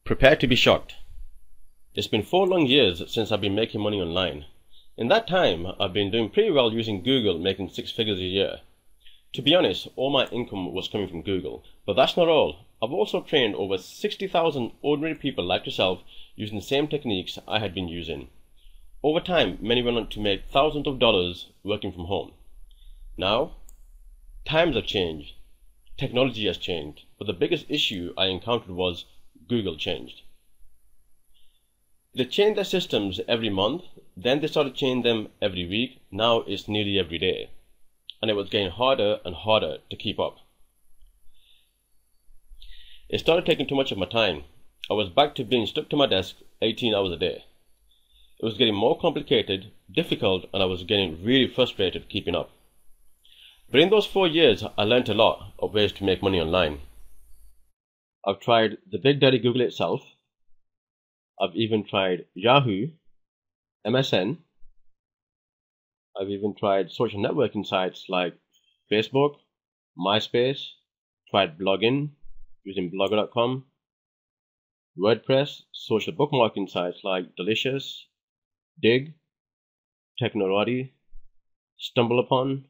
Prepare to be shocked. It's been 4 long years since I've been making money online. In that time, I've been doing pretty well using Google, making 6 figures a year. To be honest, all my income was coming from Google. But that's not all. I've also trained over 60,000 ordinary people like yourself using the same techniques I had been using. Over time, many went on to make thousands of dollars working from home. Now, times have changed. Technology has changed. But the biggest issue I encountered was Google changed. They changed their systems every month, then they started changing them every week. Now it's nearly every day. And it was getting harder and harder to keep up. It started taking too much of my time. I was back to being stuck to my desk 18 hours a day. It was getting more complicated, difficult, and I was getting really frustrated keeping up. But in those 4 years, I learned a lot of ways to make money online. I've tried the Big Daddy Google itself. I've even tried Yahoo, MSN. I've even tried social networking sites like Facebook, MySpace, tried blogging using blogger.com, WordPress, social bookmarking sites like Delicious, Dig, Technorati, StumbleUpon.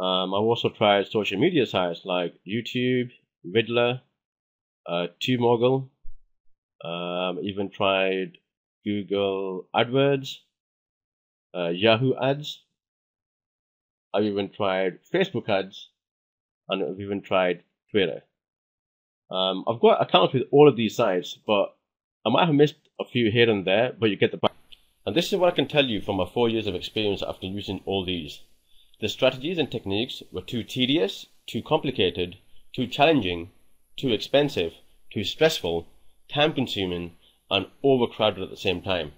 I've also tried social media sites like YouTube, Riddler, TubeMogul. Even tried Google AdWords, Yahoo ads. I've even tried Facebook ads, and I've even tried Twitter. I've got accounts with all of these sites, but I might have missed a few here and there, but you get the point. And this is what I can tell you from my 4 years of experience after using all these. The strategies and techniques were too tedious, too complicated, too challenging, too expensive, too stressful, time-consuming, and overcrowded at the same time.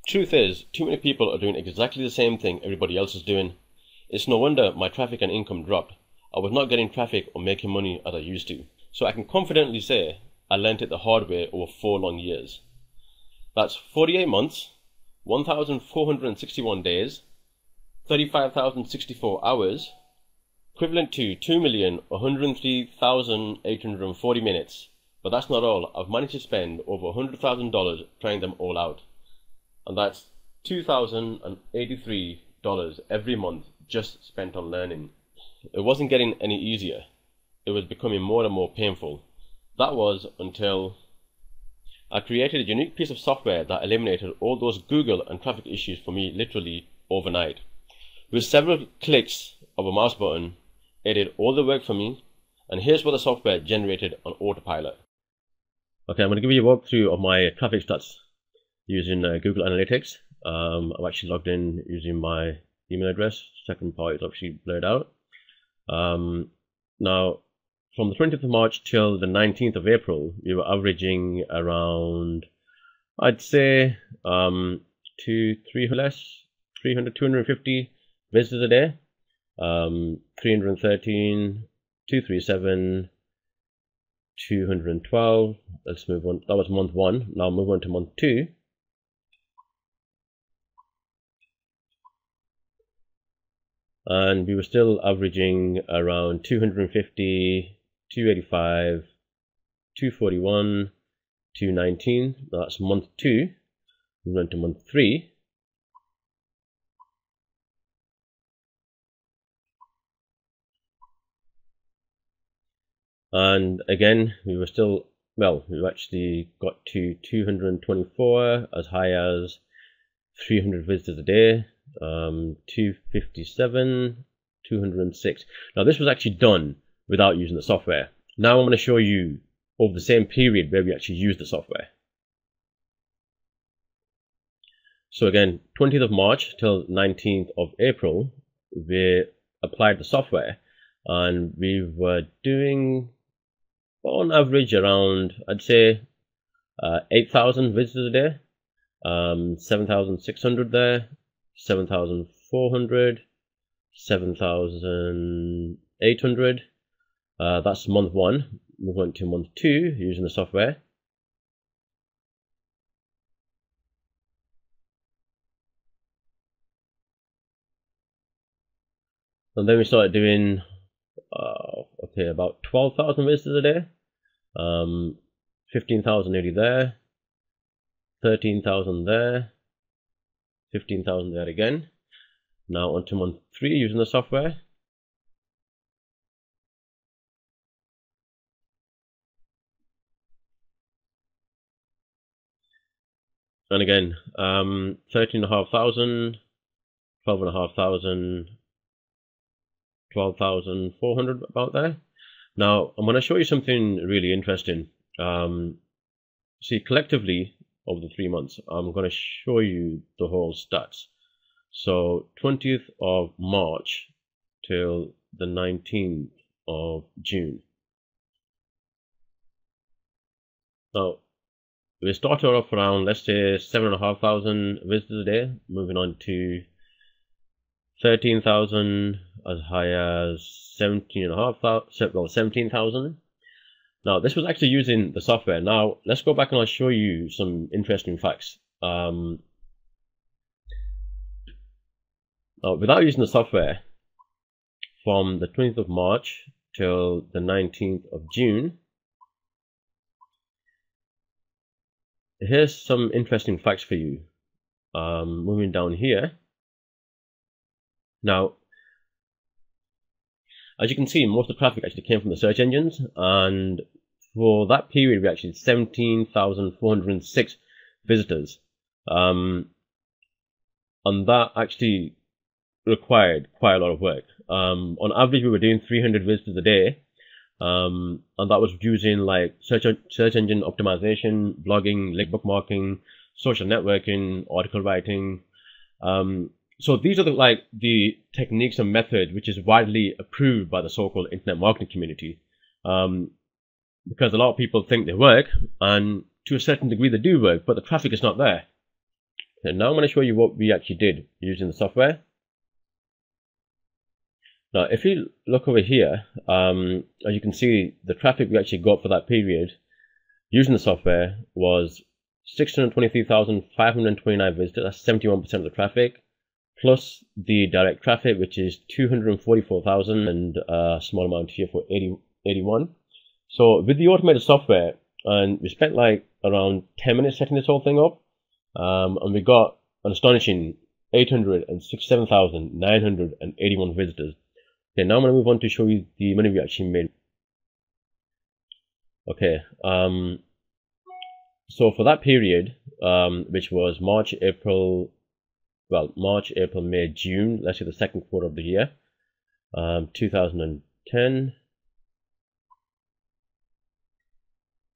Truth is, too many people are doing exactly the same thing everybody else is doing. It's no wonder my traffic and income dropped. I was not getting traffic or making money as I used to. So I can confidently say I learnt it the hard way over 4 long years. That's 48 months, 1,461 days, 35,064 hours, equivalent to 2,103,840 minutes. But that's not all. I've managed to spend over $100,000 trying them all out. And that's $2,083 every month just spent on learning. It wasn't getting any easier. It was becoming more and more painful. That was until I created a unique piece of software that eliminated all those Google and traffic issues for me literally overnight. With several clicks of a mouse button, it did all the work for me, and here's what the software generated on autopilot. Okay, I'm going to give you a walkthrough of my traffic stats using Google Analytics. I've actually logged in using my email address. Second part is actually blurred out. Now, from the 20th of March till the 19th of April, we were averaging around, I'd say, 250 visitors a day. 313, 237, 212. Let's move on. That was month 1. Now move on to month 2. And we were still averaging around 250, 285, 241, 219. That's month 2. Move on to month 3. And again, we were still, well, we actually got to 224, as high as 300 visitors a day, 257, 206. Now this was actually done without using the software. Now I'm going to show you over the same period where we actually used the software. So again, 20th of March till 19th of April, we applied the software, and we were doing on average around, I'd say, 8,000 visitors a day, 7,600 there, 7,400, 7,800. That's month 1. Move on to month 2 using the software. And then we started doing, okay, about 12,000 visitors a day. 15,000 nearly there, 13,000 there, 15,000 there again. Now on to month 3 using the software. And again, 13,500, 12,500, 12,400 about there. Now I'm going to show you something really interesting. See, collectively over the 3 months, I'm going to show you the whole stats. So 20th of March till the 19th of June. Now we started off around, let's say, 7,500 visitors a day, moving on to 13,000, as high as 17,500, well, 17,000. Now this was actually using the software. Now let's go back and I'll show you some interesting facts. Now, without using the software, from the 20th of March till the 19th of June, here's some interesting facts for you. Moving down here. Now, as you can see, most of the traffic actually came from the search engines, and for that period we actually had 17,406 visitors, and that actually required quite a lot of work. On average, we were doing 300 visitors a day, and that was using like search engine optimization, blogging, link bookmarking, social networking, article writing. So these are the techniques and methods which is widely approved by the so-called internet marketing community, because a lot of people think they work, and to a certain degree they do work, but the traffic is not there. So now I'm going to show you what we actually did using the software. Now, if you look over here, as you can see, the traffic we actually got for that period using the software was 623,529 visitors. That's 71% of the traffic, plus the direct traffic, which is 244,000, and a small amount here for 81. So with the automated software, and we spent like around 10 minutes setting this whole thing up, and we got an astonishing 867,981 visitors. Okay, now I'm going to move on to show you the money we actually made. Okay, so for that period, which was March, April, May, June, let's say the second quarter of the year, 2010.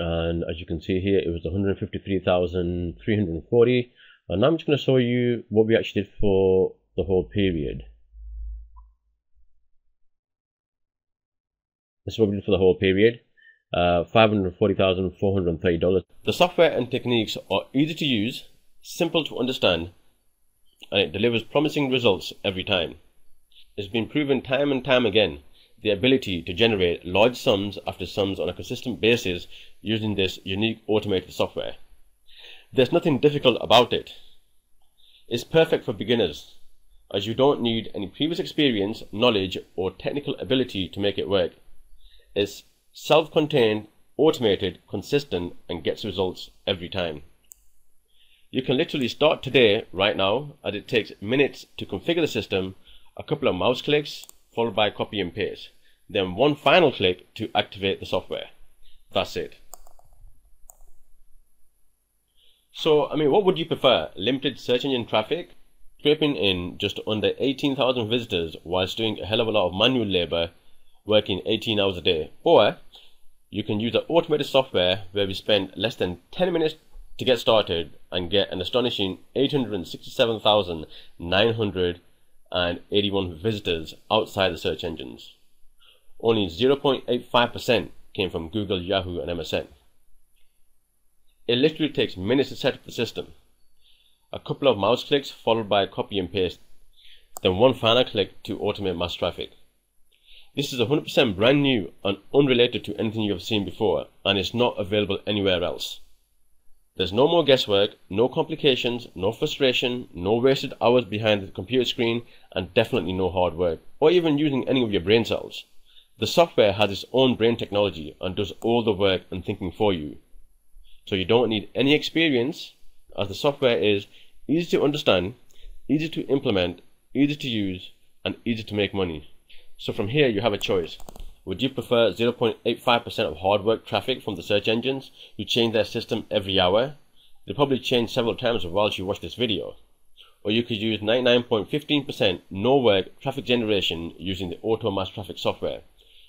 And as you can see here, it was 153,340. And now I'm just going to show you what we actually did for the whole period. This is what we did for the whole period. $540,430. The software and techniques are easy to use, simple to understand, and it delivers promising results every time. It's been proven time and time again the ability to generate large sums after sums on a consistent basis using this unique automated software. There's nothing difficult about it. It's perfect for beginners, as you don't need any previous experience, knowledge, or technical ability to make it work. It's self-contained, automated, consistent, and gets results every time. You can literally start today, right now, as it takes minutes to configure the system, a couple of mouse clicks, followed by copy and paste, then one final click to activate the software. That's it. So, I mean, what would you prefer? Limited search engine traffic, scraping in just under 18,000 visitors whilst doing a hell of a lot of manual labor, working 18 hours a day? Or you can use the automated software where we spend less than 10 minutes to get started and get an astonishing 867,981 visitors outside the search engines. Only 0.85% came from Google, Yahoo, and MSN. It literally takes minutes to set up the system. A couple of mouse clicks followed by copy and paste, then one final click to automate mass traffic. This is 100% brand new and unrelated to anything you have seen before, and it's not available anywhere else. There's no more guesswork, no complications, no frustration, no wasted hours behind the computer screen, and definitely no hard work, or even using any of your brain cells. The software has its own brain technology and does all the work and thinking for you. So you don't need any experience, as the software is easy to understand, easy to implement, easy to use, and easy to make money. So from here you have a choice. Would you prefer 0.85% of hard work traffic from the search engines who change their system every hour? They'll probably change several times whilst you watch this video. Or you could use 99.15% no work traffic generation using the Automass Traffic software.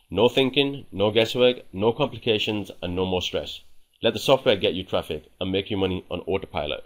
No thinking, no guesswork, no complications, and no more stress. Let the software get you traffic and make you money on autopilot.